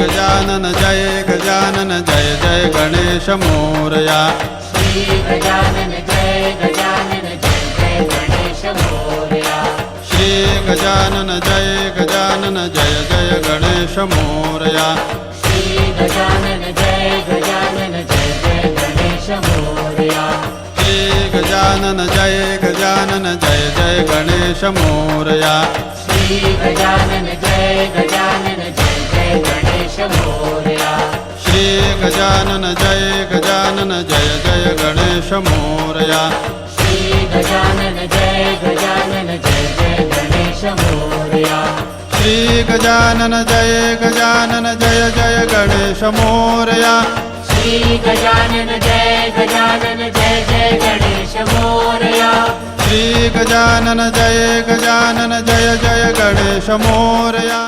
Gajanan Jai Jai Ganesh Morya Shri Gajanan Jai Jai Ganesh Morya Shri Gajanan Jai Jai Ganesh Morya Shri Gajanan Jai Jai Ganesh Morya Shri Gajanan Jai Jai Ganesh Morya Shri Gajanan Jai Jai Ganesh Morya Shri Gajanan Jai Jai Ganesh Morya Shri Gajanan Jai Jai Ganesh Morya Shri Gajanan Jai Jai Ganesh Morya Shri Gajanan Jai Jai Ganesh Morya Shri Gajanan Jai Jai Ganesh Morya.